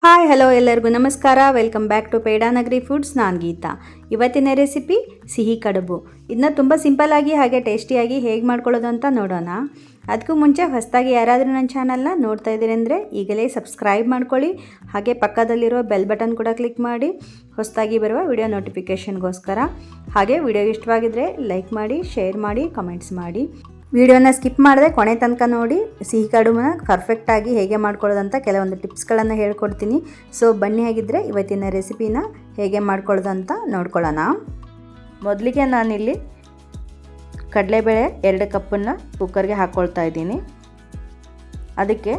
Hi hello ಎಲ್ಲರಿಗೂ ನಮಸ್ಕಾರ. Welcome back to Pedanagari foods. ನಾನು ಗೀತಾ. ಇವತ್ತಿನ ರೆಸಿಪಿ ಸಿಹಿ ಕಡುಬು. ಇದನ್ನ ತುಂಬ ಸಿಂಪಲ್ಲಾಗಿ ಹಾಗೆ ಟೇಸ್ಟಿಯಾಗಿ ಹೇಗೆ ಮಾಡ್ಕೊಳ್ಳೋದು ಅಂತ ನೋಡೋಣ. ಅದಕ್ಕೂ ಮುಂಚೆ ಹೊಸದಾಗಿ ಯಾರಾದರೂ ನನ್ನ ಚಾನಲ್ನ ನೋಡ್ತಾ ಇದ್ದೀರಿ ಅಂದರೆ ಈಗಲೇ ಸಬ್ಸ್ಕ್ರೈಬ್ ಮಾಡ್ಕೊಳ್ಳಿ. ಹಾಗೆ ಪಕ್ಕದಲ್ಲಿರೋ ಬೆಲ್ ಬಟನ್ ಕೂಡ ಕ್ಲಿಕ್ ಮಾಡಿ ಹೊಸದಾಗಿ ಬರುವ ವಿಡಿಯೋ ನೋಟಿಫಿಕೇಷನ್ಗೋಸ್ಕರ. ಹಾಗೆ ವಿಡಿಯೋ ಇಷ್ಟವಾಗಿದ್ದರೆ ಲೈಕ್ ಮಾಡಿ, ಶೇರ್ ಮಾಡಿ, ಕಮೆಂಟ್ಸ್ ಮಾಡಿ. ವಿಡಿಯೋನ ಸ್ಕಿಪ್ ಮಾಡದೆ ಕೊನೆ ತನಕ ನೋಡಿ. ಸಿಹಿ ಕಡುಬನ್ನ ಪರ್ಫೆಕ್ಟಾಗಿ ಹೇಗೆ ಮಾಡ್ಕೊಳ್ಳೋದಂತ ಕೆಲವೊಂದು ಟಿಪ್ಸ್ಗಳನ್ನು ಹೇಳ್ಕೊಡ್ತೀನಿ. ಸೊ ಬನ್ನಿ, ಹಾಗಿದ್ದರೆ ಇವತ್ತಿನ ರೆಸಿಪಿನ ಹೇಗೆ ಮಾಡ್ಕೊಳ್ಳೋದಂತ ನೋಡ್ಕೊಳ್ಳೋಣ. ಮೊದಲಿಗೆ ನಾನಿಲ್ಲಿ ಕಡಲೆಬೇಳೆ 2 ಕಪ್ಪನ್ನು ಕುಕ್ಕರ್ಗೆ ಹಾಕ್ಕೊಳ್ತಾ ಇದ್ದೀನಿ. ಅದಕ್ಕೆ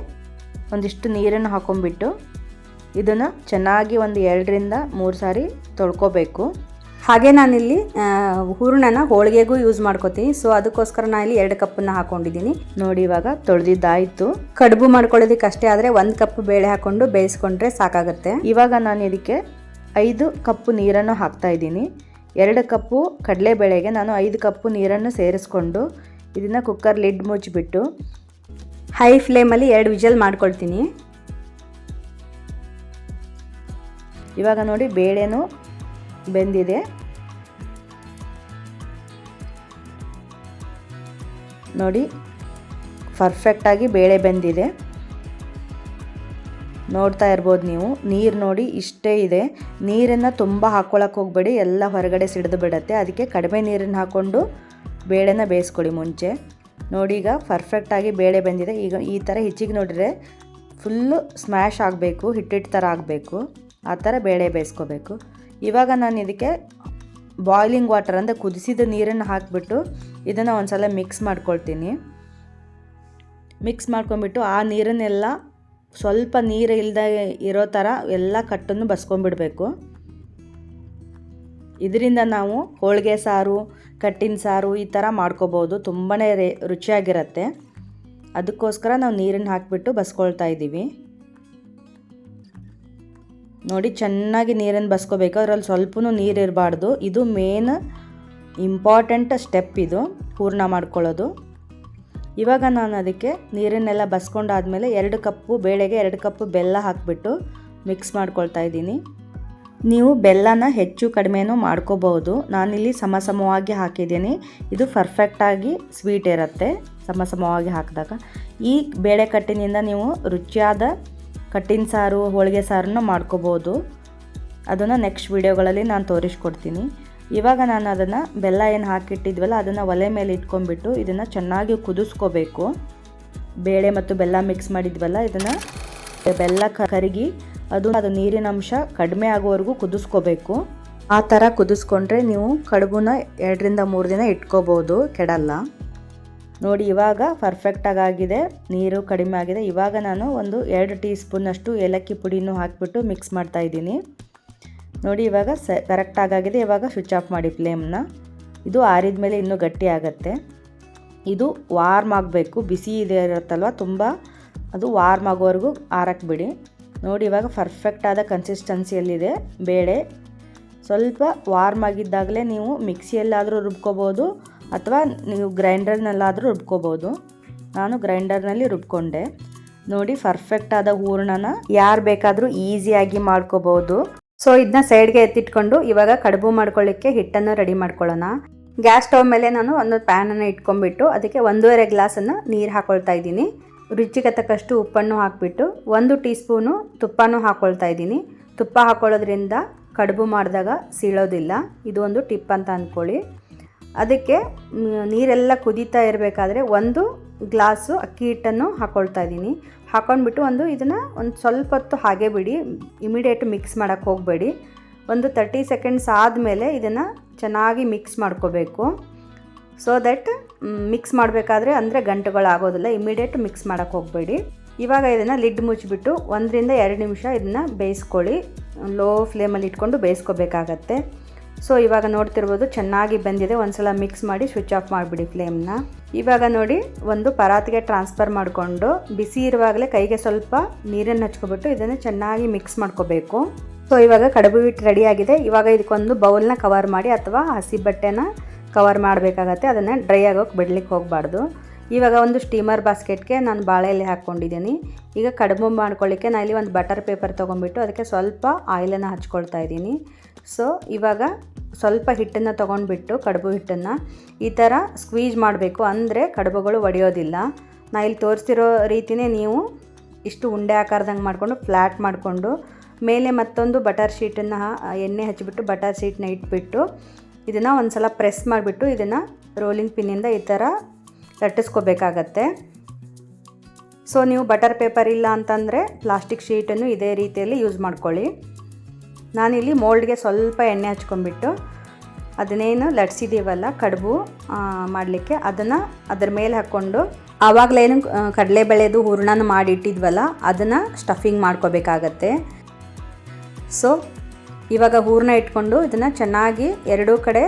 ಒಂದಿಷ್ಟು ನೀರನ್ನು ಹಾಕೊಂಡ್ಬಿಟ್ಟು ಇದನ್ನು ಚೆನ್ನಾಗಿ ಒಂದು 2 ರಿಂದ 3 ಸಾರಿ ತೊಳ್ಕೊಬೇಕು. ಹಾಗೆ ನಾನಿಲ್ಲಿ ಹೂರಣನ ಹೋಳಿಗೆಗೂ ಯೂಸ್ ಮಾಡ್ಕೋತೀನಿ. ಸೊ ಅದಕ್ಕೋಸ್ಕರ ನಾನಿಲ್ಲಿ 2 ಕಪ್ಪನ್ನು ಹಾಕೊಂಡಿದ್ದೀನಿ. ನೋಡಿ, ಇವಾಗ ತೊಳೆದಿದ್ದಾಯಿತು. ಕಡುಬು ಮಾಡ್ಕೊಳ್ಳೋದಕ್ಕೆ ಅಷ್ಟೇ ಆದರೆ 1 ಕಪ್ ಬೇಳೆ ಹಾಕೊಂಡು ಬೇಯಿಸ್ಕೊಂಡ್ರೆ ಸಾಕಾಗುತ್ತೆ. ಇವಾಗ ನಾನು ಇದಕ್ಕೆ 5 ಕಪ್ಪು ನೀರನ್ನು ಹಾಕ್ತಾ ಇದ್ದೀನಿ. 2 ಕಪ್ಪು ಕಡಲೆಬೇಳೆಗೆ ನಾನು 5 ಕಪ್ಪು ನೀರನ್ನು ಸೇರಿಸ್ಕೊಂಡು ಇದನ್ನು ಕುಕ್ಕರ್ ಲಿಡ್ ಮುಚ್ಚಿಬಿಟ್ಟು ಹೈ ಫ್ಲೇಮಲ್ಲಿ 2 ವಿಜಲ್ ಮಾಡ್ಕೊಳ್ತೀನಿ. ಇವಾಗ ನೋಡಿ, ಬೇಳೆನೂ ಬೆಂದಿದೆ. ನೋಡಿ, ಪರ್ಫೆಕ್ಟಾಗಿ ಬೇಳೆ ಬೆಂದಿದೆ. ನೋಡ್ತಾ ಇರ್ಬೋದು ನೀವು. ನೀರು ನೋಡಿ ಇಷ್ಟೇ ಇದೆ. ನೀರನ್ನು ತುಂಬ ಹಾಕ್ಕೊಳಕ್ಕೆ ಹೋಗಬೇಡಿ, ಎಲ್ಲ ಹೊರಗಡೆ ಸಿಡಿದು ಬಿಡುತ್ತೆ. ಅದಕ್ಕೆ ಕಡಿಮೆ ನೀರನ್ನು ಹಾಕ್ಕೊಂಡು ಬೇಳೆನ ಬೇಯಿಸ್ಕೊಳ್ಳಿ ಮುಂಚೆ. ನೋಡಿ, ಈಗ ಪರ್ಫೆಕ್ಟಾಗಿ ಬೇಳೆ ಬೆಂದಿದೆ. ಈಗ ಈ ಥರ ಹೆಚ್ಚಿಗೆ ನೋಡಿದ್ರೆ ಫುಲ್ಲು ಸ್ಮ್ಯಾಶ್ ಆಗಬೇಕು, ಹಿಟ್ಟಿಟ್ಟು ಥರ ಆಗಬೇಕು. ಆ ಥರ ಬೇಳೆ ಬೇಯಿಸ್ಕೋಬೇಕು. ಇವಾಗ ನಾನು ಇದಕ್ಕೆ ಬಾಯ್ಲಿಂಗ್ ವಾಟರ್ ಅಂದರೆ ಕುದಿಸಿದ ನೀರನ್ನು ಹಾಕಿಬಿಟ್ಟು ಇದನ್ನು ಒಂದು ಸಲ ಮಿಕ್ಸ್ ಮಾಡ್ಕೊಳ್ತೀನಿ. ಮಿಕ್ಸ್ ಮಾಡ್ಕೊಂಬಿಟ್ಟು ಆ ನೀರನ್ನೆಲ್ಲ ಸ್ವಲ್ಪ ನೀರು ಇಲ್ಲದೆ ಇರೋ ಥರ ಎಲ್ಲ ಕಟ್ಟನ್ನು ಬಸ್ಕೊಂಡ್ಬಿಡಬೇಕು. ಇದರಿಂದ ನಾವು ಹೋಳಿಗೆ ಸಾರು, ಕಟ್ಟಿನ ಸಾರು ಈ ಥರ ಮಾಡ್ಕೋಬೋದು. ತುಂಬಾ ರುಚಿಯಾಗಿರುತ್ತೆ. ಅದಕ್ಕೋಸ್ಕರ ನಾವು ನೀರನ್ನು ಹಾಕಿಬಿಟ್ಟು ಬಸ್ಕೊಳ್ತಾ ಇದ್ದೀವಿ. ನೋಡಿ, ಚೆನ್ನಾಗಿ ನೀರನ್ನು ಬಸ್ಕೋಬೇಕು. ಅದರಲ್ಲಿ ಸ್ವಲ್ಪನೂ ನೀರು ಇರಬಾರ್ದು. ಇದು ಮೇನ್ ಇಂಪಾರ್ಟೆಂಟ್ ಸ್ಟೆಪ್, ಇದು ಹೂರಣ ಮಾಡ್ಕೊಳ್ಳೋದು. ಇವಾಗ ನಾನು ಅದಕ್ಕೆ ನೀರನ್ನೆಲ್ಲ ಬಸ್ಕೊಂಡಾದಮೇಲೆ 2 ಕಪ್ಪು ಬೇಳೆಗೆ 2 ಕಪ್ಪು ಬೆಲ್ಲ ಹಾಕಿಬಿಟ್ಟು ಮಿಕ್ಸ್ ಮಾಡ್ಕೊಳ್ತಾ ಇದ್ದೀನಿ. ನೀವು ಬೆಲ್ಲನ ಹೆಚ್ಚು ಕಡಿಮೆನೂ ಮಾಡ್ಕೋಬೋದು. ನಾನಿಲ್ಲಿ ಸಮವಾಗಿ ಹಾಕಿದ್ದೀನಿ. ಇದು ಪರ್ಫೆಕ್ಟಾಗಿ ಸ್ವೀಟ್ ಇರುತ್ತೆ ಸಮವಾಗಿ ಹಾಕಿದಾಗ. ಈ ಬೇಳೆ ಕಟ್ಟಿನಿಂದ ನೀವು ರುಚಿಯಾದ ಕಟ್ಟಿನ ಸಾರು, ಹೋಳಿಗೆ ಸಾರನ್ನು ಮಾಡ್ಕೋಬೋದು. ಅದನ್ನು ನೆಕ್ಸ್ಟ್ ವೀಡಿಯೋಗಳಲ್ಲಿ ನಾನು ತೋರಿಸ್ಕೊಡ್ತೀನಿ. ಇವಾಗ ನಾನು ಅದನ್ನು ಬೆಲ್ಲ ಏನು ಹಾಕಿಟ್ಟಿದ್ವಲ್ಲ ಅದನ್ನು ಒಲೆ ಮೇಲೆ ಇಟ್ಕೊಂಡ್ಬಿಟ್ಟು ಇದನ್ನು ಚೆನ್ನಾಗಿ ಕುದಿಸ್ಕೋಬೇಕು. ಬೇಳೆ ಮತ್ತು ಬೆಲ್ಲ ಮಿಕ್ಸ್ ಮಾಡಿದ್ವಲ್ಲ, ಇದನ್ನು ಬೆಲ್ಲ ಕರಗಿ ಅದು ನೀರಿನ ಅಂಶ ಕಡಿಮೆ ಆಗೋವರೆಗೂ ಕುದಿಸ್ಕೋಬೇಕು. ಆ ಥರ ಕುದಿಸ್ಕೊಂಡ್ರೆ ನೀವು ಕಡುಬುನ 2 ರಿಂದ 3 ದಿನ ಇಟ್ಕೋಬೋದು, ಕೆಡಲ್ಲ. ನೋಡಿ, ಇವಾಗ ಪರ್ಫೆಕ್ಟಾಗಿದೆ. ನೀರು ಕಡಿಮೆ ಆಗಿದೆ. ಇವಾಗ ನಾನು ಒಂದು 2 ಟೀ ಸ್ಪೂನಷ್ಟು ಏಲಕ್ಕಿ ಪುಡಿನೂ ಹಾಕಿಬಿಟ್ಟು ಮಿಕ್ಸ್ ಮಾಡ್ತಾಯಿದ್ದೀನಿ. ನೋಡಿ, ಇವಾಗ ಕರೆಕ್ಟಾಗಿದೆ. ಇವಾಗ ಸ್ವಿಚ್ ಆಫ್ ಮಾಡಿ ಫ್ಲೇಮ್ನ. ಇದು ಆರಿದ ಮೇಲೆ ಇನ್ನೂ ಗಟ್ಟಿ ಆಗುತ್ತೆ. ಇದು ವಾರ್ಮ್ ಆಗಬೇಕು. ಬಿಸಿ ಇದೆ ಇರುತ್ತಲ್ವ ತುಂಬ, ಅದು ವಾರ್ಮ್ ಆಗೋವರೆಗೂ ಆರಕ್ಕೆ ಬಿಡಿ. ನೋಡಿ, ಇವಾಗ ಪರ್ಫೆಕ್ಟಾದ ಕನ್ಸಿಸ್ಟೆನ್ಸಿಯಲ್ಲಿದೆ ಬೇಳೆ. ಸ್ವಲ್ಪ ವಾರ್ಮ್ ಆಗಿದ್ದಾಗಲೇ ನೀವು ಮಿಕ್ಸಿಯಲ್ಲಾದರೂ ರುಬ್ಕೋಬೋದು ಅಥವಾ ನೀವು ಗ್ರೈಂಡರ್ನಲ್ಲಾದರೂ ರುಬ್ಕೋಬೋದು. ನಾನು ಗ್ರೈಂಡರ್ನಲ್ಲಿ ರುಬ್ಕೊಂಡೆ. ನೋಡಿ, ಪರ್ಫೆಕ್ಟಾದ ಹೂರಣನ ಯಾರು ಬೇಕಾದರೂ ಈಸಿಯಾಗಿ ಮಾಡ್ಕೋಬೋದು. ಸೊ ಇದನ್ನ ಸೈಡ್ಗೆ ಎತ್ತಿಟ್ಕೊಂಡು ಇವಾಗ ಕಡುಬು ಮಾಡ್ಕೊಳ್ಳಿಕ್ಕೆ ಹಿಟ್ಟನ್ನು ರೆಡಿ ಮಾಡ್ಕೊಳ್ಳೋಣ. ಗ್ಯಾಸ್ ಸ್ಟವ್ ಮೇಲೆ ನಾನು ಒಂದು ಪ್ಯಾನನ್ನು ಇಟ್ಕೊಂಡ್ಬಿಟ್ಟು ಅದಕ್ಕೆ 1.5 ಗ್ಲಾಸನ್ನು ನೀರು ಹಾಕ್ಕೊಳ್ತಾ ಇದ್ದೀನಿ. ರುಚಿಗೆ ತಕ್ಕಷ್ಟು ಉಪ್ಪನ್ನು ಹಾಕಿಬಿಟ್ಟು 1 ಟೀ ಸ್ಪೂನು ತುಪ್ಪನೂ ಹಾಕ್ಕೊಳ್ತಾ ಇದ್ದೀನಿ. ತುಪ್ಪ ಹಾಕ್ಕೊಳ್ಳೋದ್ರಿಂದ ಕಡುಬು ಮಾಡಿದಾಗ ಸೀಳೋದಿಲ್ಲ. ಇದು ಒಂದು ಟಿಪ್ ಅಂತ ಅಂದ್ಕೊಳ್ಳಿ. ಅದಕ್ಕೆ ನೀರೆಲ್ಲ ಕುದೀತಾ ಇರಬೇಕಾದ್ರೆ 1 ಗ್ಲಾಸು ಅಕ್ಕಿ ಹಿಟ್ಟನ್ನು ಹಾಕ್ಕೊಳ್ತಾ ಇದ್ದೀನಿ. ಹಾಕ್ಕೊಂಡ್ಬಿಟ್ಟು ಇದನ್ನು ಒಂದು ಸ್ವಲ್ಪ ಹೊತ್ತು ಹಾಗೆ ಬಿಡಿ, ಇಮಿಡಿಯೇಟ್ ಮಿಕ್ಸ್ ಮಾಡೋಕ್ಕೆ ಹೋಗಬೇಡಿ. ಒಂದು 30 ಸೆಕೆಂಡ್ಸ್ ಆದಮೇಲೆ ಇದನ್ನು ಚೆನ್ನಾಗಿ ಮಿಕ್ಸ್ ಮಾಡ್ಕೋಬೇಕು. ಸೊ ದಟ್ ಮಿಕ್ಸ್ ಮಾಡಬೇಕಾದ್ರೆ ಅಂದರೆ ಗಂಟುಗಳಾಗೋದಿಲ್ಲ. ಇಮಿಡಿಯೇಟ್ ಮಿಕ್ಸ್ ಮಾಡೋಕ್ಕೆ ಹೋಗಬೇಡಿ. ಇವಾಗ ಇದನ್ನು ಲಿಡ್ ಮುಚ್ಚಿಬಿಟ್ಟು 1 ರಿಂದ 2 ನಿಮಿಷ ಇದನ್ನು ಬೇಯಿಸ್ಕೊಳ್ಳಿ. ಲೋ ಫ್ಲೇಮಲ್ಲಿ ಇಟ್ಕೊಂಡು ಬೇಯಿಸ್ಕೋಬೇಕಾಗತ್ತೆ. ಸೊ ಇವಾಗ ನೋಡ್ತಿರ್ಬೋದು ಚೆನ್ನಾಗಿ ಬೆಂದಿದೆ. ಒಂದು ಸಲ ಮಿಕ್ಸ್ ಮಾಡಿ ಸ್ವಿಚ್ ಆಫ್ ಮಾಡಿಬಿಡಿ ಫ್ಲೇಮ್ನ. ಇವಾಗ ನೋಡಿ, ಒಂದು ಪರಾತಿಗೆ ಟ್ರಾನ್ಸ್ಫರ್ ಮಾಡಿಕೊಂಡು ಬಿಸಿ ಇರುವಾಗಲೇ ಕೈಗೆ ಸ್ವಲ್ಪ ನೀರನ್ನು ಹಚ್ಕೊಬಿಟ್ಟು ಇದನ್ನು ಚೆನ್ನಾಗಿ ಮಿಕ್ಸ್ ಮಾಡ್ಕೋಬೇಕು. ಸೊ ಇವಾಗ ಕಡುಬು ಹಿಟ್ಟು ರೆಡಿಯಾಗಿದೆ. ಇವಾಗ ಇದಕ್ಕೊಂದು ಬೌಲ್ನ ಕವರ್ ಮಾಡಿ ಅಥವಾ ಹಸಿ ಬಟ್ಟೆನ ಕವರ್ ಮಾಡಬೇಕಾಗತ್ತೆ. ಅದನ್ನು ಡ್ರೈ ಆಗೋಕ್ಕೆ ಬಿಡ್ಲಿಕ್ಕೆ ಹೋಗಬಾರ್ದು. ಇವಾಗ ಒಂದು ಸ್ಟೀಮರ್ ಬಾಸ್ಕೆಟ್ಗೆ ನಾನು ಬಾಳೆ ಎಲೆ ಹಾಕ್ಕೊಂಡಿದ್ದೀನಿ. ಈಗ ಕಡುಬು ಮಾಡ್ಕೊಳ್ಳಿಕ್ಕೆ ನಾನು ಇಲ್ಲಿ ಒಂದು ಬಟರ್ ಪೇಪರ್ ತೊಗೊಂಡ್ಬಿಟ್ಟು ಅದಕ್ಕೆ ಸ್ವಲ್ಪ ಆಯಿಲನ್ನು ಹಚ್ಕೊಳ್ತಾ ಇದ್ದೀನಿ. ಸೊ ಇವಾಗ ಸ್ವಲ್ಪ ಹಿಟ್ಟನ್ನು ತೊಗೊಂಡ್ಬಿಟ್ಟು ಕಡುಬು ಹಿಟ್ಟನ್ನು ಈ ಥರ ಸ್ಕ್ವೀಜ್ ಮಾಡಬೇಕು, ಅಂದರೆ ಕಡುಬುಗಳು ಒಡೆಯೋದಿಲ್ಲ. ನಾನು ಇಲ್ಲಿ ತೋರಿಸ್ತಿರೋ ರೀತಿಯೇ ನೀವು ಇಷ್ಟು ಉಂಡೆ ಆಕಾರದಂಗೆ ಮಾಡಿಕೊಂಡು ಫ್ಲ್ಯಾಟ್ ಮಾಡಿಕೊಂಡು ಮೇಲೆ ಮತ್ತೊಂದು ಬಟರ್ ಶೀಟನ್ನು ಎಣ್ಣೆ ಹಚ್ಚಿಬಿಟ್ಟು ಬಟರ್ ಶೀಟ್ನ ಇಟ್ಬಿಟ್ಟು ಇದನ್ನು ಒಂದು ಸಲ ಪ್ರೆಸ್ ಮಾಡಿಬಿಟ್ಟು ಇದನ್ನು ರೋಲಿಂಗ್ ಪಿನ್ನಿಂದ ಈ ಥರ ಲಟ್ಟಿಸ್ಕೋಬೇಕಾಗತ್ತೆ. ಸೊ ನೀವು ಬಟರ್ ಪೇಪರ್ ಇಲ್ಲ ಅಂತಂದರೆ ಪ್ಲಾಸ್ಟಿಕ್ ಶೀಟನ್ನು ಇದೇ ರೀತಿಯಲ್ಲಿ ಯೂಸ್ ಮಾಡ್ಕೊಳ್ಳಿ. ನಾನಿಲ್ಲಿ ಮೋಲ್ಡ್ಗೆ ಸ್ವಲ್ಪ ಎಣ್ಣೆ ಹಚ್ಕೊಂಡ್ಬಿಟ್ಟು ಅದನ್ನೇನು ಲಟ್ಸಿದ್ದೀವಲ್ಲ ಕಡುಬು ಮಾಡಲಿಕ್ಕೆ ಅದನ್ನು ಅದರ ಮೇಲೆ ಹಾಕ್ಕೊಂಡು ಆವಾಗಲೇನು ಕಡಲೆಬೇಳೆದು ಹೂರಣನ ಮಾಡಿಟ್ಟಿದ್ವಲ್ಲ ಅದನ್ನು ಸ್ಟಫಿಂಗ್ ಮಾಡ್ಕೋಬೇಕಾಗತ್ತೆ. ಸೊ ಇವಾಗ ಹೂರಣ ಇಟ್ಕೊಂಡು ಇದನ್ನು ಚೆನ್ನಾಗಿ ಎರಡೂ ಕಡೆ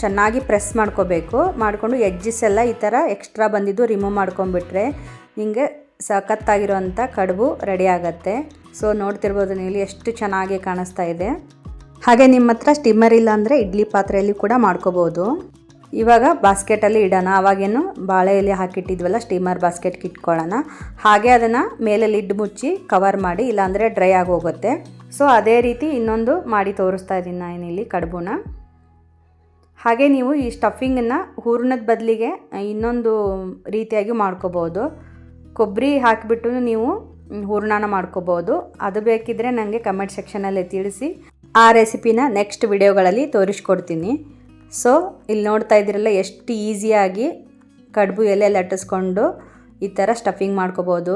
ಚೆನ್ನಾಗಿ ಪ್ರೆಸ್ ಮಾಡ್ಕೋಬೇಕು. ಮಾಡಿಕೊಂಡು ಎಡ್ಜಸ್ ಎಲ್ಲ ಈ ಥರ ಎಕ್ಸ್ಟ್ರಾ ಬಂದಿದ್ದು ರಿಮೂವ್ ಮಾಡ್ಕೊಂಬಿಟ್ರೆ ನಿಮಗೆ ಸಖತ್ತಾಗಿರೋಂಥ ಕಡುಬು ರೆಡಿ ಆಗುತ್ತೆ. ಸೊ ನೋಡ್ತಿರ್ಬೋದು ನೀವು ಎಷ್ಟು ಚೆನ್ನಾಗಿ ಕಾಣಿಸ್ತಾ ಇದೆ. ಹಾಗೆ ನಿಮ್ಮ ಹತ್ರ ಸ್ಟಿಮ್ಮರ್ ಇಲ್ಲ ಅಂದರೆ ಇಡ್ಲಿ ಪಾತ್ರೆಯಲ್ಲಿ ಕೂಡ ಮಾಡ್ಕೋಬೋದು. ಇವಾಗ ಬಾಸ್ಕೆಟಲ್ಲಿ ಇಡೋಣ. ಅವಾಗೇನು ಬಾಳೆ ಎಲೆ ಹಾಕಿಟ್ಟಿದ್ವಲ್ಲ ಸ್ಟೀಮರ್ ಬಾಸ್ಕೆಟ್ಗೆ ಇಟ್ಕೊಳ್ಳೋಣ. ಹಾಗೆ ಅದನ್ನು ಮೇಲೆ ಲಿಡ್ ಮುಚ್ಚಿ ಕವರ್ ಮಾಡಿ, ಇಲ್ಲಾಂದರೆ ಡ್ರೈ ಆಗೋಗುತ್ತೆ. ಸೊ ಅದೇ ರೀತಿ ಇನ್ನೊಂದು ಮಾಡಿ ತೋರಿಸ್ತಾ ಇದ್ದೀನಿ ನಾನಿಲ್ಲಿ ಕಡುಬುನ. ಹಾಗೆ ನೀವು ಈ ಸ್ಟಫಿಂಗನ್ನು ಹೂರಣದ ಬದಲಿಗೆ ಇನ್ನೊಂದು ರೀತಿಯಾಗಿ ಮಾಡ್ಕೋಬೋದು. ಕೊಬ್ಬರಿ ಹಾಕಿಬಿಟ್ಟು ನೀವು ಹೂರಣನ ಮಾಡ್ಕೋಬೋದು. ಅದು ಬೇಕಿದ್ದರೆ ನನಗೆ ಕಮೆಂಟ್ ಸೆಕ್ಷನಲ್ಲಿ ತಿಳಿಸಿ, ಆ ರೆಸಿಪಿನ ನೆಕ್ಸ್ಟ್ ವಿಡಿಯೋಗಳಲ್ಲಿ ತೋರಿಸ್ಕೊಡ್ತೀನಿ. ಸೊ ಇಲ್ಲಿ ನೋಡ್ತಾ ಇದ್ದೀರಲ್ಲ ಎಷ್ಟು ಈಸಿಯಾಗಿ ಕಡುಬು ಎಲೆ ಲಟ್ಟಿಸ್ಕೊಂಡು ಈ ಥರ ಸ್ಟಫಿಂಗ್ ಮಾಡ್ಕೋಬೋದು.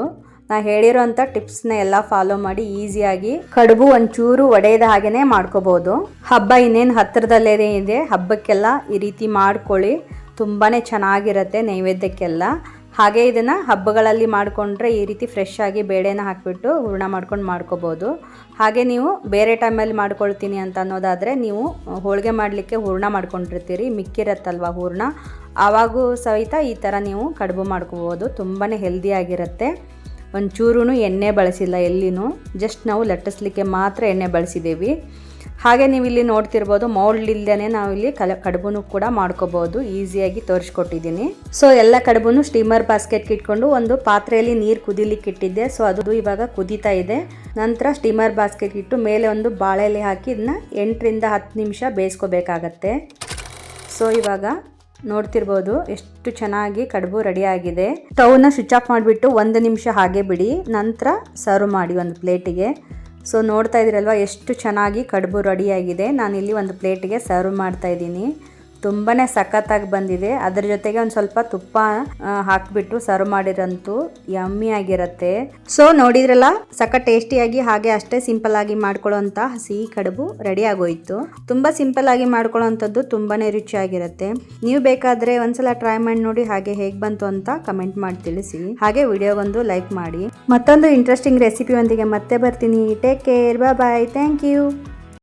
ನಾನು ಹೇಳಿರೋಂಥ ಟಿಪ್ಸ್ನ ಎಲ್ಲ ಫಾಲೋ ಮಾಡಿ ಈಸಿಯಾಗಿ ಕಡುಬು ಒಂಚೂರು ಒಡೆಯದ ಹಾಗೆಯೇ ಮಾಡ್ಕೋಬೋದು. ಹಬ್ಬ ಇನ್ನೇನು ಹತ್ತಿರದಲ್ಲೇ ಇದೆ, ಹಬ್ಬಕ್ಕೆಲ್ಲ ಈ ರೀತಿ ಮಾಡ್ಕೊಳ್ಳಿ, ತುಂಬಾ ಚೆನ್ನಾಗಿರುತ್ತೆ ನೈವೇದ್ಯಕ್ಕೆಲ್ಲ. ಹಾಗೆ ಇದನ್ನು ಹಬ್ಬಗಳಲ್ಲಿ ಮಾಡಿಕೊಂಡ್ರೆ ಈ ರೀತಿ ಫ್ರೆಶ್ ಆಗಿ ಬೇಳೆನ ಹಾಕಿಬಿಟ್ಟು ಹೂರಣ ಮಾಡ್ಕೊಂಡು ಮಾಡ್ಕೋಬೋದು. ಹಾಗೆ ನೀವು ಬೇರೆ ಟೈಮಲ್ಲಿ ಮಾಡ್ಕೊಳ್ತೀನಿ ಅಂತ ಅನ್ನೋದಾದರೆ ನೀವು ಹೋಳಿಗೆ ಮಾಡಲಿಕ್ಕೆ ಹೂರಣ ಮಾಡ್ಕೊಂಡಿರ್ತೀರಿ, ಮಿಕ್ಕಿರತ್ತಲ್ವ ಹೂರಣ, ಆವಾಗೂ ಸಹಿತ ಈ ಥರ ನೀವು ಕಡುಬು ಮಾಡ್ಕೋಬೋದು. ತುಂಬಾ ಹೆಲ್ದಿಯಾಗಿರುತ್ತೆ. ಒಂಚೂರು ಎಣ್ಣೆ ಬಳಸಿಲ್ಲ ಎಲ್ಲಿನೂ, ಜಸ್ಟ್ ನಾವು ಲಟ್ಟಿಸ್ಲಿಕ್ಕೆ ಮಾತ್ರ ಎಣ್ಣೆ ಬಳಸಿದ್ದೀವಿ. ಹಾಗೆ ನೀವು ಇಲ್ಲಿ ನೋಡ್ತಿರ್ಬೋದು ಮೌಲ್ಡ್ ಇಲ್ಲದೇ ನಾವಿಲ್ಲಿ ಕಡುಬುನು ಕೂಡ ಮಾಡ್ಕೋಬೋದು. ಈಸಿಯಾಗಿ ತೋರಿಸ್ಕೊಟ್ಟಿದ್ದೀನಿ. ಸೊ ಎಲ್ಲ ಕಡುಬುನು ಸ್ಟೀಮರ್ ಬಾಸ್ಕೆಟ್ಗೆ ಇಟ್ಕೊಂಡು ಒಂದು ಪಾತ್ರೆಯಲ್ಲಿ ನೀರು ಕುದಿಲಿಕ್ಕೆ ಇಟ್ಟಿದ್ದೆ. ಸೊ ಅದು ಇವಾಗ ಕುದೀತಾ ಇದೆ. ನಂತರ ಸ್ಟೀಮರ್ ಬಾಸ್ಕೆಟ್ ಇಟ್ಟು ಮೇಲೆ ಒಂದು ಬಾಳೆ ಎಲೆ ಹಾಕಿ ಇದನ್ನ 8 ರಿಂದ 10 ನಿಮಿಷ ಬೇಯಿಸ್ಕೋಬೇಕಾಗತ್ತೆ. ಸೊ ಇವಾಗ ನೋಡ್ತಿರ್ಬೋದು ಎಷ್ಟು ಚೆನ್ನಾಗಿ ಕಡುಬು ರೆಡಿಯಾಗಿದೆ. ಸ್ಟವ್ನ ಸ್ವಿಚ್ ಆಫ್ ಮಾಡಿಬಿಟ್ಟು 1 ನಿಮಿಷ ಹಾಗೆ ಬಿಡಿ, ನಂತರ ಸರ್ವ್ ಮಾಡಿ ಒಂದು ಪ್ಲೇಟಿಗೆ. ಸೊ ನೋಡ್ತಾ ಇದ್ದೀರಲ್ವ ಎಷ್ಟು ಚೆನ್ನಾಗಿ ಕಡುಬು ರೆಡಿಯಾಗಿದೆ. ನಾನಿಲ್ಲಿ ಒಂದು ಪ್ಲೇಟಿಗೆ ಸರ್ವ್ ಮಾಡ್ತಾ ಇದ್ದೀನಿ. ತುಂಬಾ ಸಖತ್ತಾಗಿ ಬಂದಿದೆ. ಅದರ ಜೊತೆಗೆ ಒಂದು ಸ್ವಲ್ಪ ತುಪ್ಪ ಹಾಕಿಬಿಟ್ಟು ಸರ್ವ್ ಮಾಡಿರಂತೂ ಯಮ್ಮಿ ಆಗಿರುತ್ತೆ. ಸೊ ನೋಡಿದ್ರಲ್ಲ ಸಖತ್ ಟೇಸ್ಟಿಯಾಗಿ ಹಾಗೆ ಅಷ್ಟೇ ಸಿಂಪಲ್ ಆಗಿ ಮಾಡ್ಕೊಳ್ಳೋಂಥ ಹಸಿ ಕಡುಬು ರೆಡಿ ಆಗೋಯ್ತು. ತುಂಬ ಸಿಂಪಲ್ ಆಗಿ ಮಾಡ್ಕೊಳ್ಳೋಂಥದ್ದು ತುಂಬಾ ರುಚಿಯಾಗಿರುತ್ತೆ. ನೀವು ಬೇಕಾದರೆ ಒಂದ್ಸಲ ಟ್ರೈ ಮಾಡಿ ನೋಡಿ, ಹಾಗೆ ಹೇಗೆ ಬಂತು ಅಂತ ಕಮೆಂಟ್ ಮಾಡಿ ತಿಳಿಸಿ. ಹಾಗೆ ವಿಡಿಯೋಗೊಂದು ಲೈಕ್ ಮಾಡಿ. ಮತ್ತೊಂದು ಇಂಟ್ರೆಸ್ಟಿಂಗ್ ರೆಸಿಪಿಯೊಂದಿಗೆ ಮತ್ತೆ ಬರ್ತೀನಿ. Take care, bye bye, thank you.